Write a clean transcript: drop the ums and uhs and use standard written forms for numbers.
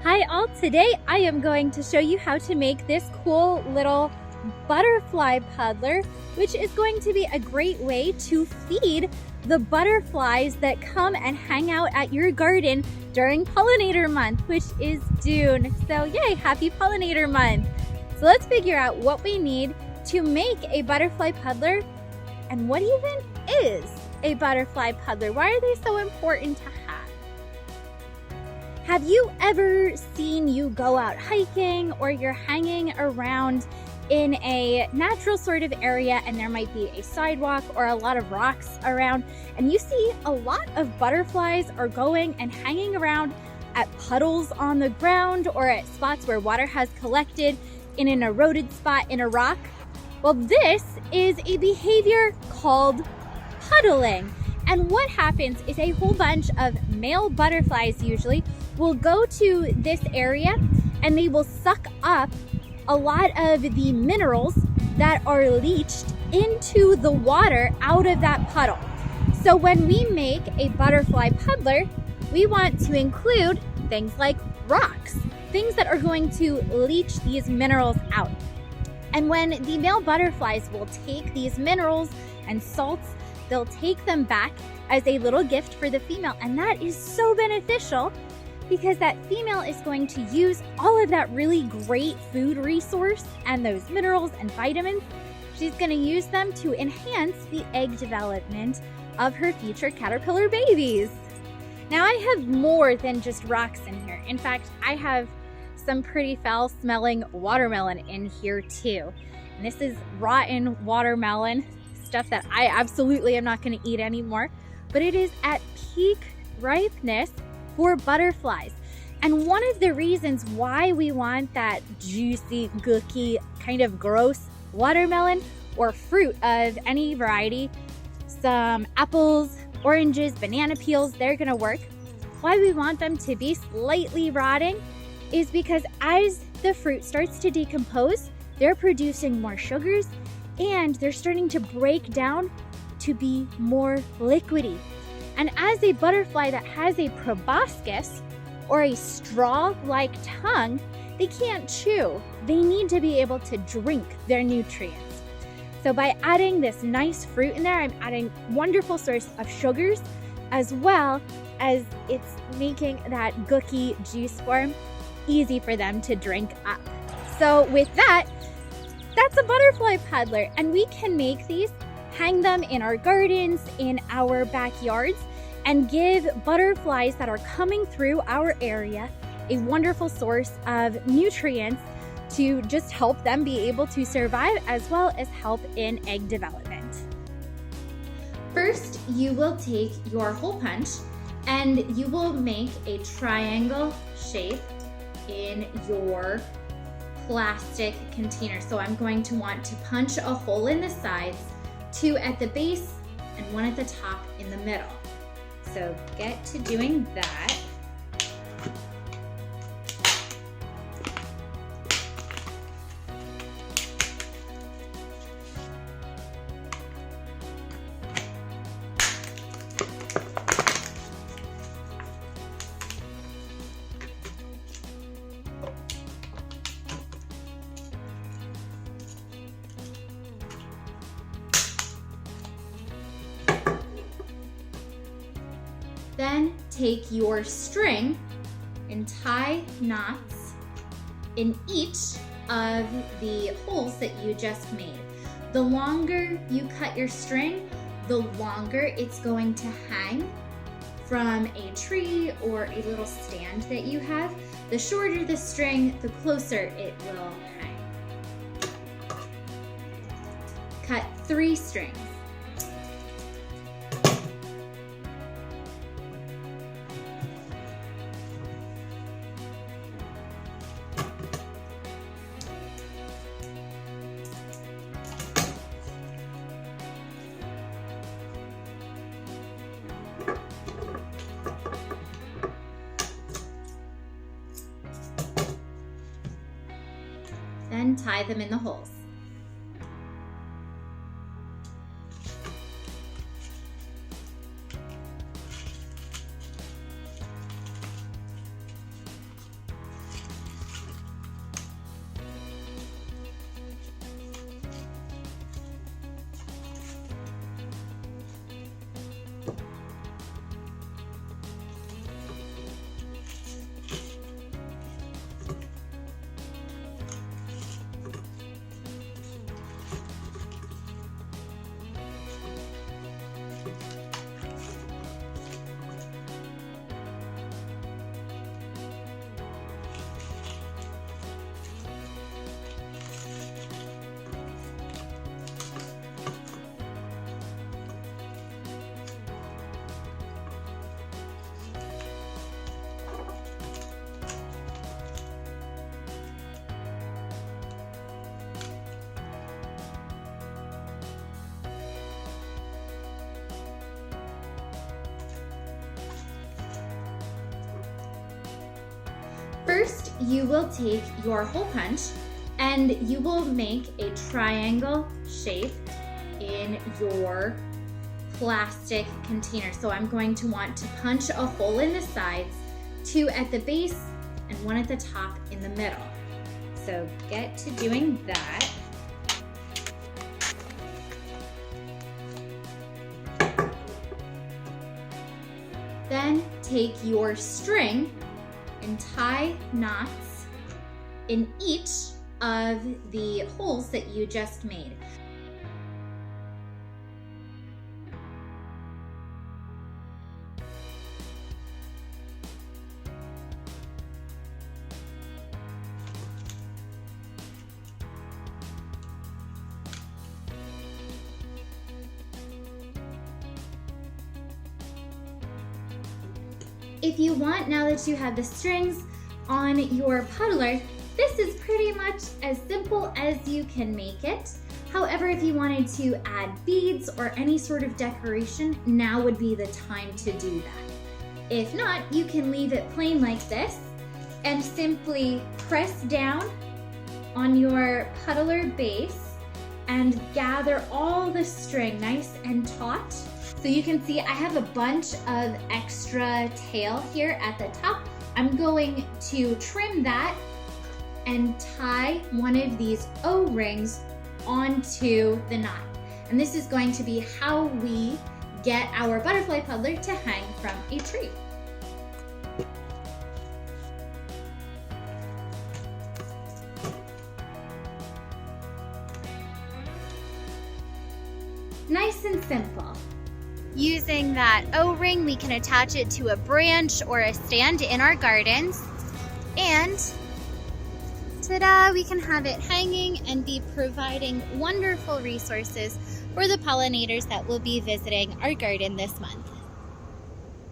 Hi all, today I am going to show you how to make this cool little butterfly puddler, which is going to be a great way to feed the butterflies that come and hang out at your garden during Pollinator Month, which is June. So yay, happy Pollinator Month. So let's figure out what we need to make a butterfly puddler and what even is a butterfly puddler. Why are they so important to have? Have you ever seen you go out hiking or you're hanging around in a natural sort of area and there might be a sidewalk or a lot of rocks around and you see a lot of butterflies are going and hanging around at puddles on the ground or at spots where water has collected in an eroded spot in a rock? Well, this is a behavior called puddling. And what happens is a whole bunch of male butterflies usually will go to this area and they will suck up a lot of the minerals that are leached into the water out of that puddle. So when we make a butterfly puddler, we want to include things like rocks, things that are going to leach these minerals out. And when the male butterflies will take these minerals and salts, they'll take them back as a little gift for the female. And that is so beneficial because that female is going to use all of that really great food resource and those minerals and vitamins. She's going to use them to enhance the egg development of her future caterpillar babies. Now I have more than just rocks in here. In fact, I have some pretty foul smelling watermelon in here too. And this is rotten watermelon, stuff that I absolutely am not going to eat anymore, but it is at peak ripeness for butterflies. And one of the reasons why we want that juicy, gooky, kind of gross watermelon or fruit of any variety, some apples, oranges, banana peels, they're gonna work. Why we want them to be slightly rotting is because as the fruit starts to decompose, they're producing more sugars and they're starting to break down to be more liquidy. And as a butterfly that has a proboscis or a straw-like tongue, they can't chew. They need to be able to drink their nutrients. So by adding this nice fruit in there, I'm adding wonderful source of sugars as well as it's making that gooky juice form easy for them to drink up. So with that, that's a butterfly puddler, and we can make these, hang them in our gardens, in our backyards, and give butterflies that are coming through our area a wonderful source of nutrients to just help them be able to survive as well as help in egg development. First, you will take your hole punch and you will make a triangle shape in your plastic container. So I'm going to want to punch a hole in the sides, 2 at the base and 1 at the top in the middle. So get to doing that. Then take your string and tie knots in each of the holes that you just made. The longer you cut your string, the longer it's going to hang from a tree or a little stand that you have. The shorter the string, the closer it will hang. Cut 3 strings. Then tie them in the holes. First, you will take your hole punch and you will make a triangle shape in your plastic container. So I'm going to want to punch a hole in the sides, 2 at the base and 1 at the top in the middle. So get to doing that. Then take your string and tie knots in each of the holes that you just made. If you want, now that you have the strings on your puddler, this is pretty much as simple as you can make it. However, if you wanted to add beads or any sort of decoration, now would be the time to do that. If not, you can leave it plain like this and simply press down on your puddler base and gather all the string nice and taut. So you can see I have a bunch of extra tail here at the top. I'm going to trim that and tie one of these O-rings onto the knot. And this is going to be how we get our butterfly puddler to hang from a tree. Nice and simple. Using that O-ring, we can attach it to a branch or a stand in our gardens. And ta-da, we can have it hanging and be providing wonderful resources for the pollinators that will be visiting our garden this month.